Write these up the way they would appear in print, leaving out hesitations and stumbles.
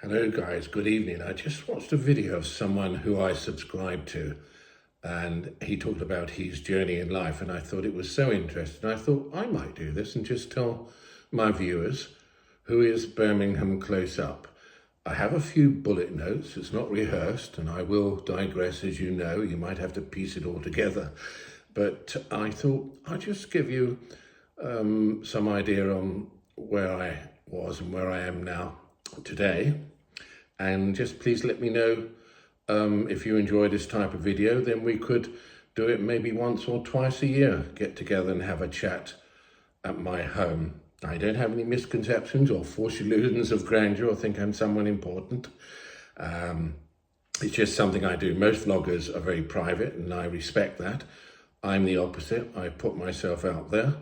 Hello guys, good evening. I just watched a video of someone who I subscribe to, and he talked about his journey in life, and I thought it was so interesting. I thought I might do this and just tell my viewers who is Birmingham close up. I have a few bullet notes, it's not rehearsed, and I will digress, as you know. You might have to piece it all together, but I thought I'd just give you some idea on where I was and where I am now today. And just please let me know if you enjoy this type of video. Then we could do it maybe once or twice a year, get together and have a chat at my home. I don't have any misconceptions or false illusions of grandeur or think I'm someone important. It's just something I do. Most vloggers are very private and I respect that. I'm the opposite. I put myself out there.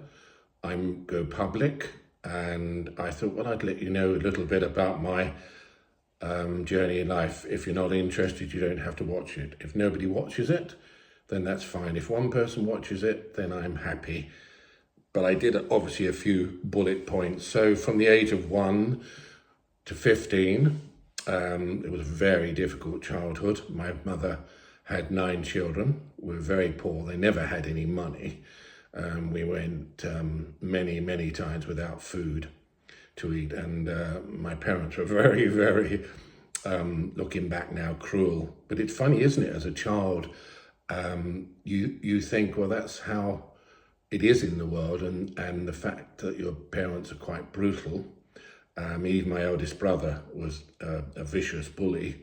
I go public, and I thought, well, I'd let you know a little bit about my journey in life. If you're not interested, you don't have to watch it. If nobody watches it, then that's fine. If one person watches it, then I'm happy. But I did obviously a few bullet points. So from the age of 1 to 15, it was a very difficult childhood. My mother had 9 children. We were very poor. They never had any money. We went many times without food to eat, and my parents were very, very, looking back now, cruel. But it's funny, isn't it? As a child, you think, well, that's how it is in the world, and the fact that your parents are quite brutal. Even my eldest brother was a vicious bully.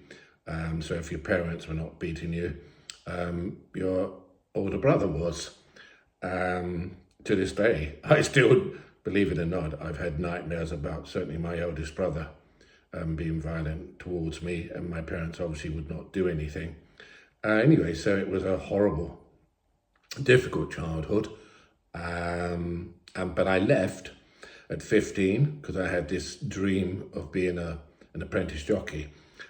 So if your parents were not beating you, your older brother was. To this day, I still, believe it or not, I've had nightmares about certainly my eldest brother being violent towards me, and my parents obviously would not do anything. Anyway, so it was a horrible, difficult childhood. But I left at 15 because I had this dream of being an apprentice jockey.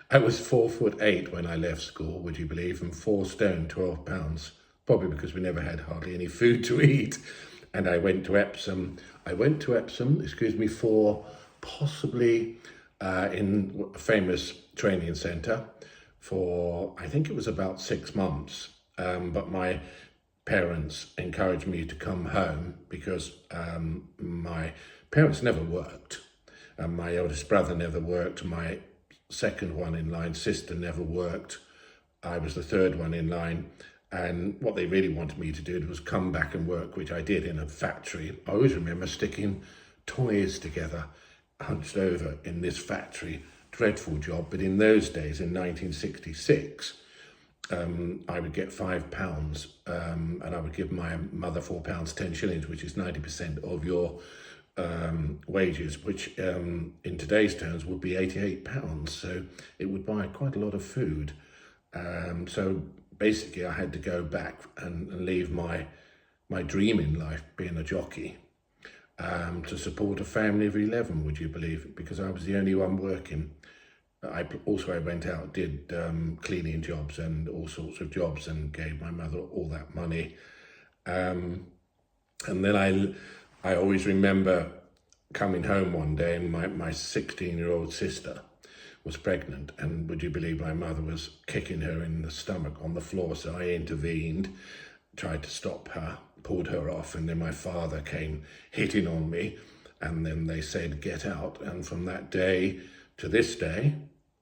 I was 4'8" when I left school, would you believe, and 4 stone, 12 pounds. Probably because we never had hardly any food to eat. And I went to Epsom. For possibly in a famous training centre for, I think it was about 6 months. But my parents encouraged me to come home because my parents never worked. My eldest brother never worked. My second one in line, sister, never worked. I was the third one in line. And what they really wanted me to do was come back and work, which I did in a factory. I always remember sticking toys together, hunched over in this factory. Dreadful job, but in those days, in 1966, I would get £5 and I would give my mother £4, 10 shillings, which is 90% of your wages, which in today's terms would be £88. So it would buy quite a lot of food. So basically, I had to go back and leave my dream in life, being a jockey, to support a family of 11, would you believe? Because I was the only one working. I went out, did cleaning jobs and all sorts of jobs, and gave my mother all that money. And then I always remember coming home one day, and my 16-year-old sister was pregnant, and would you believe my mother was kicking her in the stomach on the floor, so I intervened, tried to stop her, pulled her off, and then my father came hitting on me, and then they said, get out. And from that day to this day,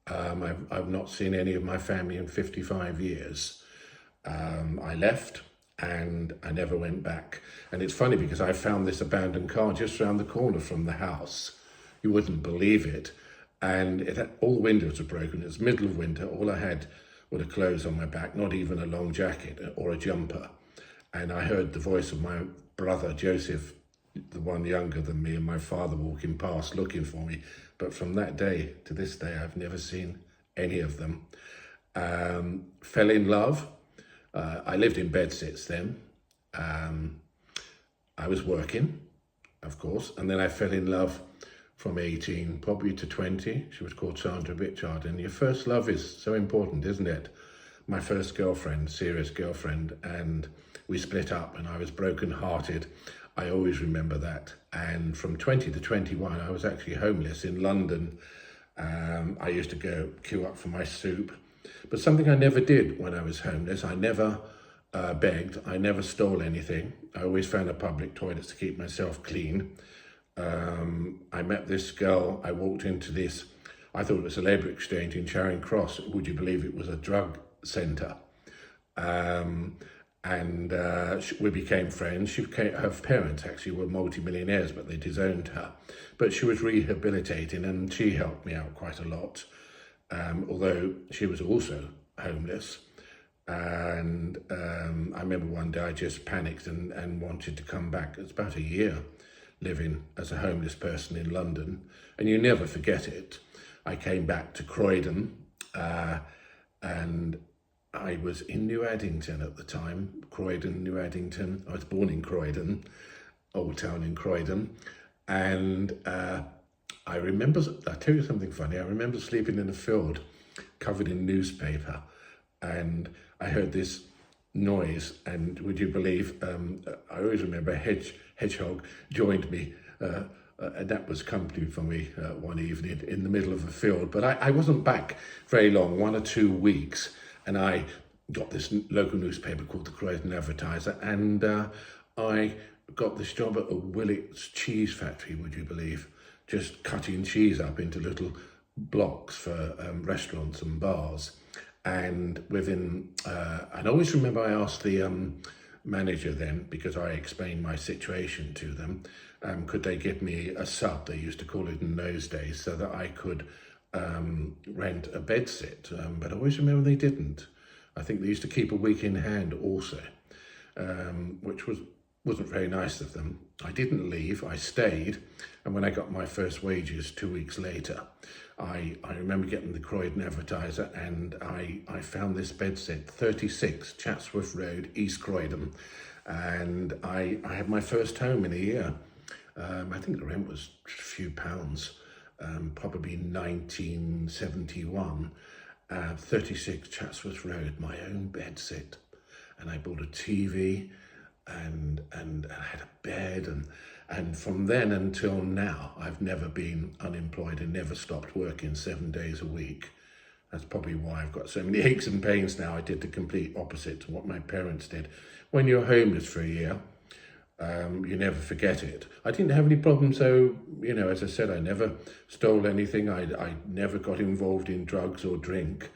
I've not seen any of my family in 55 years. I left and I never went back. And it's funny because I found this abandoned car just around the corner from the house. You wouldn't believe it. And all the windows were broken. It was middle of winter. All I had were the clothes on my back, not even a long jacket or a jumper. And I heard the voice of my brother, Joseph, the one younger than me, and my father walking past looking for me. But from that day to this day, I've never seen any of them. Fell in love. I lived in bedsits then. I was working, of course, and then I fell in love from 18, probably to 20. She was called Sandra Bitchard, and your first love is so important, isn't it? My first girlfriend, serious girlfriend, and we split up and I was broken-hearted. I always remember that. And from 20 to 21, I was actually homeless in London, I used to go queue up for my soup. But something I never did when I was homeless, I never begged, I never stole anything. I always found a public toilets to keep myself clean. I met this girl, I walked into this, I thought it was a labour exchange in Charing Cross. Would you believe it was a drug centre? We became friends. Her parents actually were multi-millionaires, but they disowned her. But she was rehabilitating and she helped me out quite a lot, although she was also homeless. And I remember one day I just panicked and wanted to come back. It's about a year living as a homeless person in London, and you never forget it. I came back to Croydon, and I was in New Addington at the time. Croydon, New Addington. I was born in Croydon, Old Town in Croydon. And I remember, I'll tell you something funny. I remember sleeping in a field covered in newspaper, and I heard this noise, and would you believe, I always remember a hedgehog joined me, and that was company for me one evening in the middle of a field. But I wasn't back very long, 1 or 2 weeks, and I got this local newspaper called the Croydon Advertiser, and I got this job at a Willet's cheese factory, would you believe, just cutting cheese up into little blocks for restaurants and bars. And and I always remember I asked the manager then, because I explained my situation to them, could they give me a sub, they used to call it in those days, so that I could rent a bed sit, but I always remember they didn't. I think they used to keep a week in hand also, which wasn't very nice of them. I didn't leave, I stayed, and when I got my first wages 2 weeks later, I remember getting the Croydon Advertiser, and I found this bed sit, 36 Chatsworth Road, East Croydon, and I had my first home in a year. I think the rent was a few pounds, probably 1971, 36 Chatsworth Road, my own bed sit, and I bought a TV, and I had a bed, and from then until now, I've never been unemployed and never stopped working 7 days a week. That's probably why I've got so many aches and pains now. I did the complete opposite to what my parents did. When you're homeless for a year, you never forget it. I didn't have any problems, so, you know, as I said, I never stole anything. I never got involved in drugs or drink.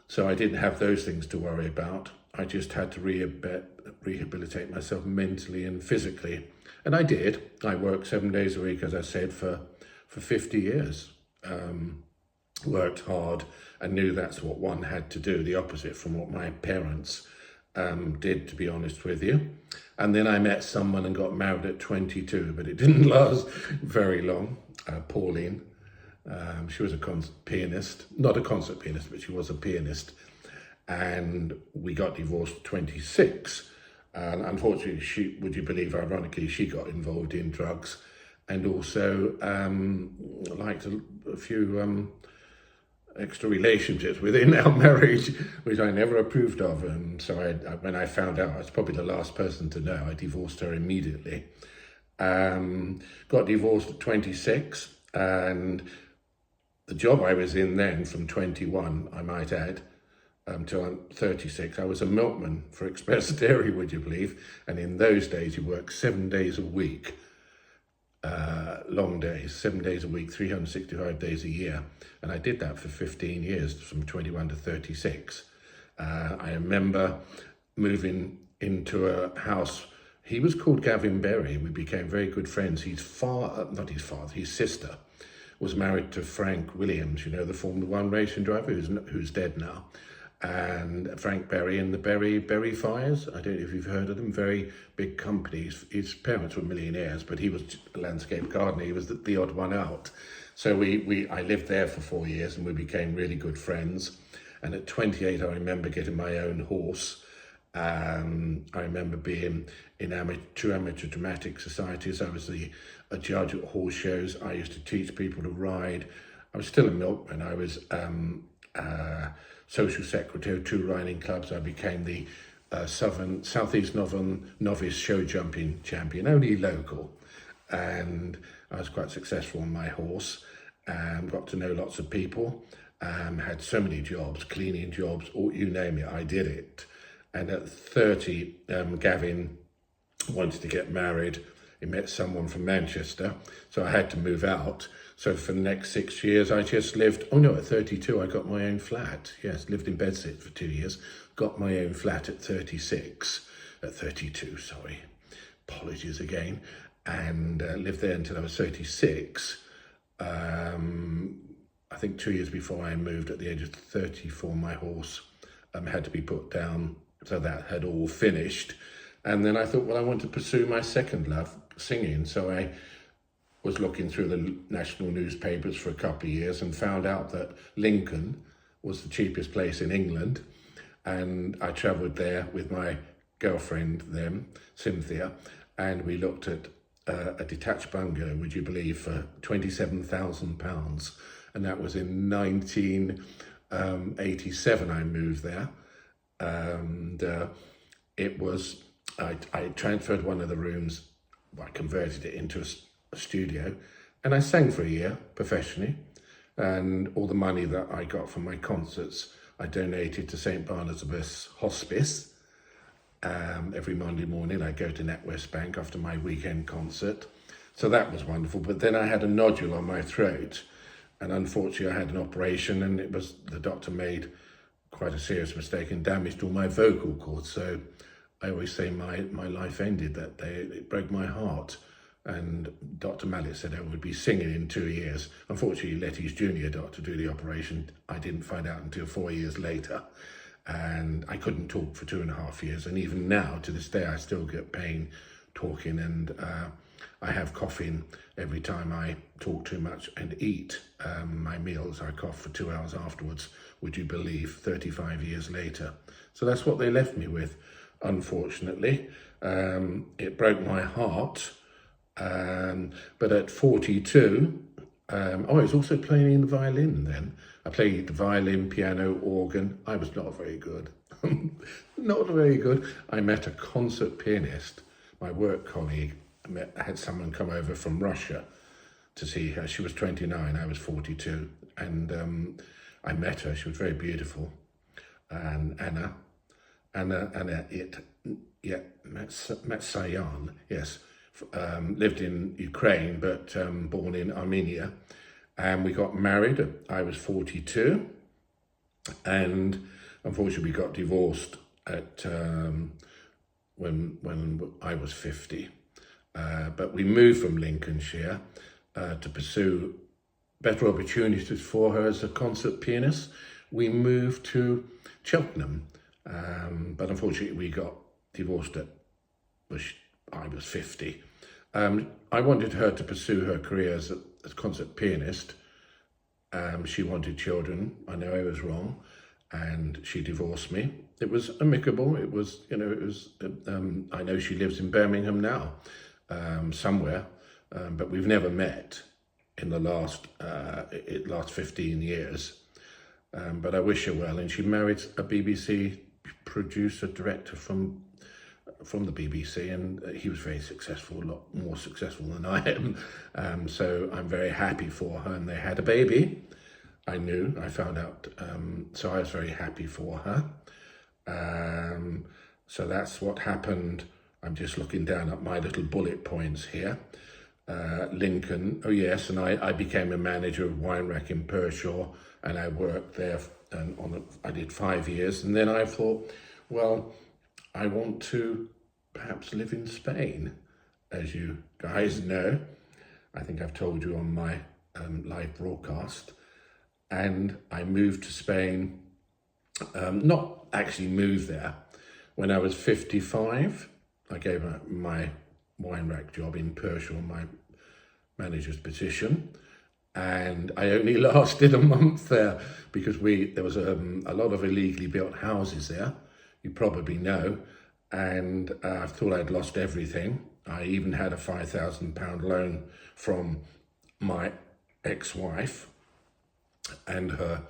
So I didn't have those things to worry about. I just had to rehabilitate myself mentally and physically. And I did. I worked 7 days a week, as I said, for 50 years. Worked hard and knew that's what one had to do, the opposite from what my parents did, to be honest with you. And then I met someone and got married at 22, but it didn't last very long. Pauline, she was a pianist, not a concert pianist, but she was a pianist. And we got divorced at 26. And unfortunately, would you believe, ironically, she got involved in drugs and also liked a few extra relationships within our marriage, which I never approved of. And so when I found out, I was probably the last person to know, I divorced her immediately. Got divorced at 26, and the job I was in then, from 21, I might add, till I'm 36, I was a milkman for Express Dairy, would you believe? And in those days, you worked 7 days a week, long days, 7 days a week, 365 days a year. And I did that for 15 years, from 21 to 36. I remember moving into a house. He was called Gavin Berry. We became very good friends. His sister was married to Frank Williams, you know, the Formula One racing driver who's dead now. And Frank Berry and the Berry Fires. I don't know if you've heard of them, very big companies. His parents were millionaires, but he was a landscape gardener. He was the odd one out. So I lived there for 4 years, and we became really good friends. And at 28, I remember getting my own horse. I remember being in two amateur dramatic societies. I was a judge at horse shows. I used to teach people to ride. I was still a milkman. I was social secretary of 2 riding clubs. I became the Southeast Northern novice show jumping champion, only local. And I was quite successful on my horse. got to know lots of people, had so many jobs, cleaning jobs, or you name it, I did it. And at 30, Gavin wanted to get married. He met someone from Manchester, so I had to move out. So for the next 6 years, I just lived, oh no, at 32, I got my own flat. Yes, lived in Bedsit for 2 years, got my own flat at 32, sorry. Apologies again. And lived there until I was 36. I think 2 years before I moved, at the age of 34, my horse had to be put down. So that had all finished. And then I thought, well, I want to pursue my second love, singing. So I was looking through the national newspapers for a couple of years and found out that Lincoln was the cheapest place in England. And I travelled there with my girlfriend then, Cynthia, and we looked at a detached bungalow, would you believe, for £27,000. And that was in 1987 I moved there. And it was, I transferred one of the rooms, I converted it into a studio, and I sang for a year professionally, and all the money that I got from my concerts I donated to St Barnabas Hospice. Every Monday morning I go to NatWest Bank after my weekend concert, so that was wonderful. But then I had a nodule on my throat, and unfortunately I had an operation, and the doctor made quite a serious mistake and damaged all my vocal cords. So I always say my life ended that day. It broke my heart. And Dr. Mallet said I would be singing in 2 years. Unfortunately, he let his junior doctor do the operation. I didn't find out until 4 years later. And I couldn't talk for 2.5 years. And even now, to this day, I still get pain talking, and I have coughing every time I talk too much and eat. My meals, I cough for 2 hours afterwards, would you believe, 35 years later. So that's what they left me with, unfortunately. It broke my heart. But at 42, I was also playing the violin then. I played the violin, piano, organ. I was not very good. Not very good. I met a concert pianist, my work colleague. I had someone come over from Russia to see her. She was 29, I was 42. And I met her. She was very beautiful. And Anna, Matsayan, yes. Lived in Ukraine, but born in Armenia. And we got married. I was 42. And unfortunately, we got divorced at when I was 50. But we moved from Lincolnshire to pursue better opportunities for her as a concert pianist. We moved to Cheltenham. But unfortunately, we got divorced I was 50. I wanted her to pursue her career as a concert pianist. She wanted children. I know I was wrong, and she divorced me. It was amicable. It was, I know she lives in Birmingham now, somewhere, but we've never met in the last 15 years. But I wish her well, and she married a BBC director from the BBC, and he was very successful, a lot more successful than I am. So I'm very happy for her, and they had a baby. I found out, so I was very happy for her. So that's what happened. I'm just looking down at my little bullet points here. Lincoln, oh yes, and I became a manager of wine rack in Pershaw, and I worked there, and I did 5 years, and then I thought, well, I want to perhaps live in Spain, as you guys know. I think I've told you on my live broadcast. And I moved to Spain, not actually moved there. When I was 55, I gave up my wine rack job in Pershaw, my manager's position. And I only lasted a month there because there was a lot of illegally built houses there, you probably know. And I thought I'd lost everything. I even had a £5,000 loan from my ex-wife, and her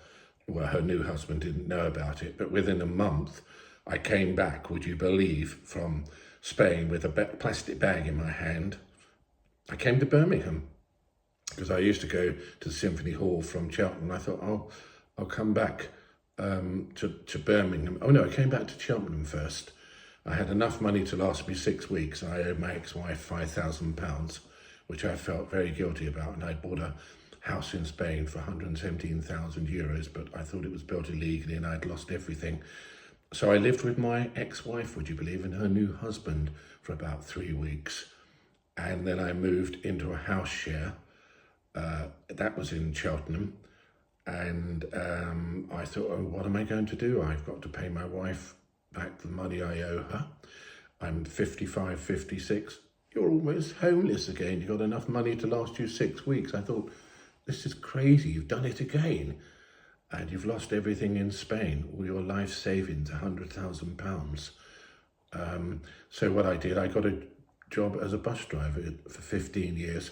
new husband didn't know about it. But within a month, I came back, would you believe, from Spain with a plastic bag in my hand. I came to Birmingham. because I used to go to the Symphony Hall from Cheltenham. I thought, I'll come back to Birmingham. Oh no, I came back to Cheltenham first. I had enough money to last me 6 weeks, and I owed my ex-wife £5,000, which I felt very guilty about. And I bought a house in Spain for €117,000, but I thought it was built illegally and I'd lost everything. So I lived with my ex-wife, would you believe, and her new husband for about 3 weeks. And then I moved into a house share. That was in Cheltenham. And I thought, oh, what am I going to do? I've got to pay my wife back the money I owe her. I'm 55, 56. You're almost homeless again. You've got enough money to last you 6 weeks. I thought, this is crazy. You've done it again. And you've lost everything in Spain. All your life savings, £100,000. So what I did, I got a job as a bus driver for 15 years.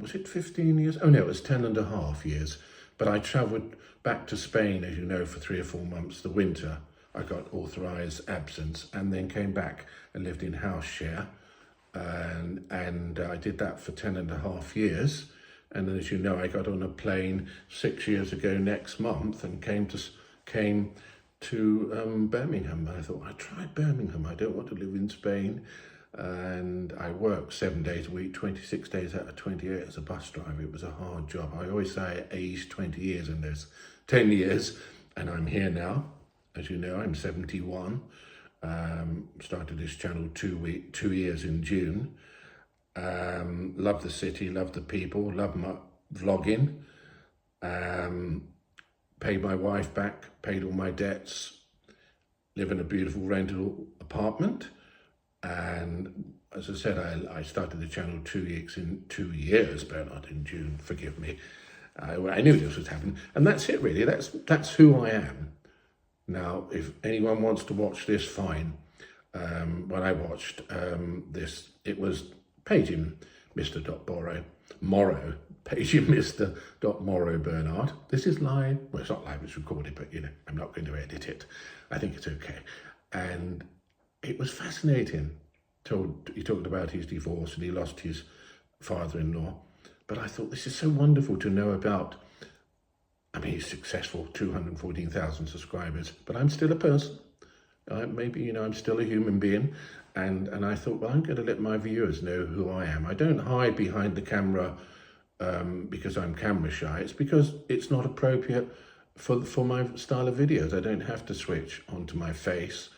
Was it 15 years? Oh no, it was 10 and a half years. But I travelled back to Spain, as you know, for 3 or 4 months, the winter. I got authorised absence and then came back and lived in house share. And I did that for 10 and a half years. And then, as you know, I got on a plane 6 years ago next month and came to Birmingham. And I thought, I tried Birmingham. I don't want to live in Spain. And I worked 7 days a week, 26 days out of 28 as a bus driver. It was a hard job. I always say I aged 20 years in those 10 years, and I'm here now. As you know, I'm 71. Started this channel 2 years in June. Love the city, love the people, love my vlogging. Paid my wife back, paid all my debts, live in a beautiful rental apartment. And as I said, I started the channel 2 years, Bernard, in June, forgive me. I knew this was happening. And that's it, really. That's who I am. Now, if anyone wants to watch this, fine. When I watched this, it was paging Mr. Morrow, paging Mr. Morrow, Bernard. This is live. Well, it's not live, it's recorded, but, you know, I'm not going to edit it. I think it's okay. And it was fascinating. He talked about his divorce and he lost his father-in-law. But I thought, this is so wonderful to know about. I mean, he's successful, 214,000 subscribers, but I'm still a person. Maybe, you know, I'm still a human being. And I thought, well, I'm going to let my viewers know who I am. I don't hide behind the camera because I'm camera shy. It's because it's not appropriate for my style of videos. I don't have to switch onto my face.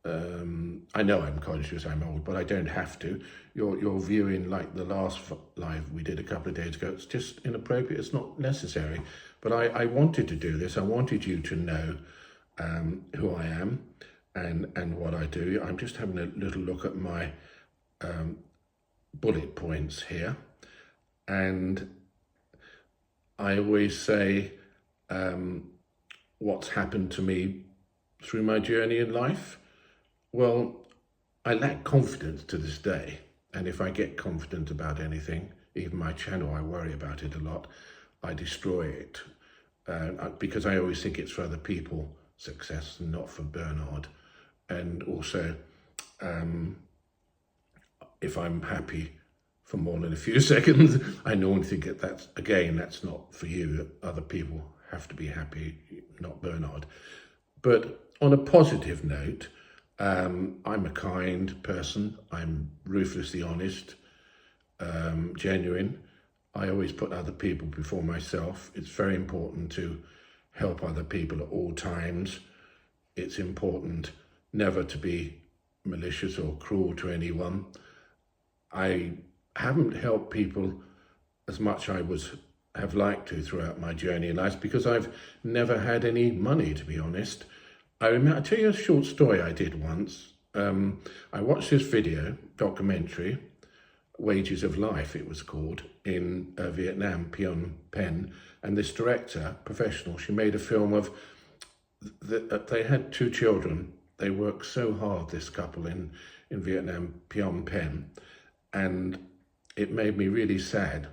I know I'm conscious, I'm old, but I don't have to. You're viewing like the last live we did a couple of days ago. It's just inappropriate. It's not necessary. But I wanted to do this. I wanted you to know who I am and what I do. I'm just having a little look at my bullet points here. And I always say what's happened to me through my journey in life. Well, I lack confidence to this day. And if I get confident about anything, even my channel, I worry about it a lot. I destroy it because I always think it's for other people's success and not for Bernard. And also, if I'm happy for more than a few seconds, I normally think that's not for you. Other people have to be happy, not Bernard. But on a positive note, I'm a kind person. I'm ruthlessly honest, genuine. I always put other people before myself. It's very important to help other people at all times. It's important never to be malicious or cruel to anyone. I haven't helped people as much I have liked to throughout my journey in life because I've never had any money, to be honest. I'll tell you a short story I did once. I watched this documentary, Wages of Life it was called, in Vietnam, Phnom Penh, and this director, professional, she made a film of, they had 2 children. They worked so hard, this couple in Vietnam, Phnom Penh, and it made me really sad.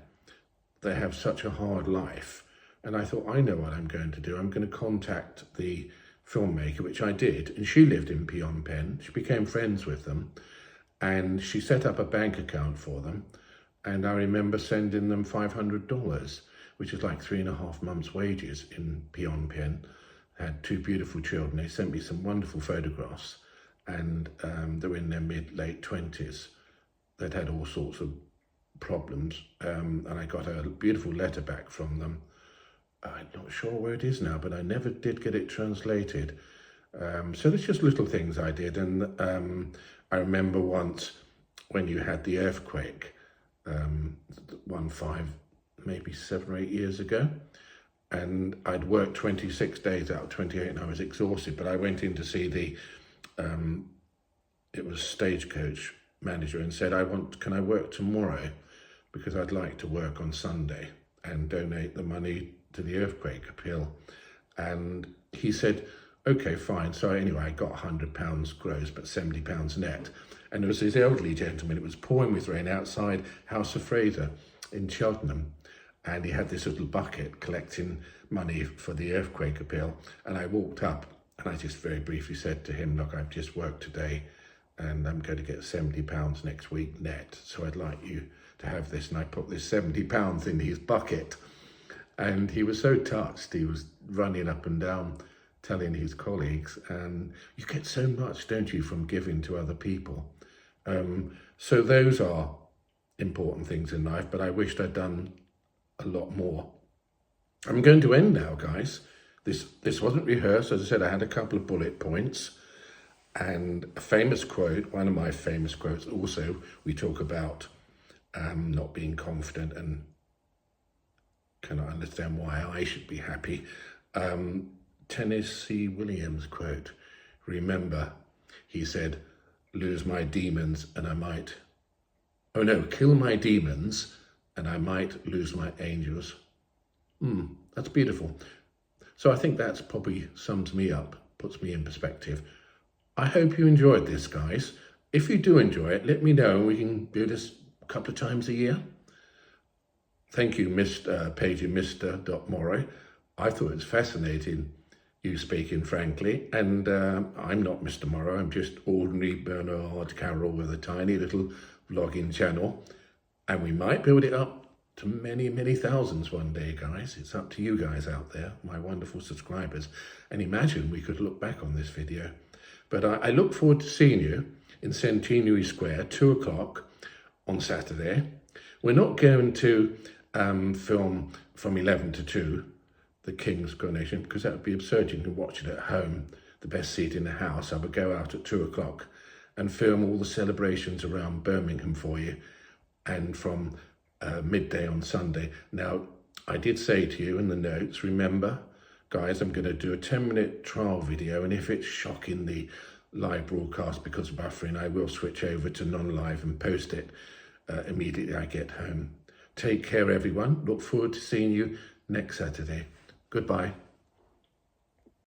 They have such a hard life. And I thought, I know what I'm going to do. I'm going to contact the filmmaker, which I did, and she lived in Phnom Penh. She became friends with them, and she set up a bank account for them, And I remember sending them $500, which is like 3.5 months' wages in Phnom Penh. I had two beautiful children. They sent me some wonderful photographs, and they were in their late 20s. They'd had all sorts of problems, and I got a beautiful letter back from them. I'm not sure where it is now, but I never did get it translated. So there's just little things I did. And I remember once when you had the earthquake, maybe 7 or 8 years ago, and I'd worked 26 days out of 28 and I was exhausted, but I went in to see the, it was Stagecoach manager, and said, can I work tomorrow? Because I'd like to work on Sunday and donate the money to the earthquake appeal. And he said, okay, fine. So anyway, I got £100 gross, but £70 net. And there was this elderly gentleman, it was pouring with rain outside House of Fraser in Cheltenham. And he had this little bucket collecting money for the earthquake appeal. And I walked up and I just very briefly said to him, look, I've just worked today and I'm going to get £70 next week net. So I'd like you to have this. And I put this £70 in his bucket. And he was so touched. He was running up and down telling his colleagues. And you get so much, don't you, from giving to other people. So those are important things in life, but I wished I'd done a lot more. I'm going to end now, guys. This wasn't rehearsed. As I said, I had a couple of bullet points and a famous quote, one of my famous quotes also. We talk about not being confident and cannot understand why I should be happy. Tennessee Williams quote, remember, he said, lose my demons and I might, kill my demons and I might lose my angels. That's beautiful. So I think that's probably sums me up, puts me in perspective. I hope you enjoyed this, guys. If you do enjoy it, let me know. We can do this a couple of times a year. Thank you, Paige and Mr. Morrow. I thought it was fascinating, you speaking frankly. And I'm not Mr. Morrow. I'm just ordinary Bernard Carroll with a tiny little vlogging channel. And we might build it up to many, many thousands one day, guys. It's up to you guys out there, my wonderful subscribers. And imagine we could look back on this video. But I look forward to seeing you in Centenary Square, 2 o'clock on Saturday. We're not going to film from 11 to 2, the King's coronation, because that would be absurd. You can watch it at home, the best seat in the house. I would go out at 2 o'clock and film all the celebrations around Birmingham for you, and from midday on Sunday. Now, I did say to you in the notes, remember, guys, I'm going to do a 10-minute trial video, and if it's shocking the live broadcast because of buffering, I will switch over to non-live and post it immediately I get home. Take care, everyone. Look forward to seeing you next Saturday. Goodbye.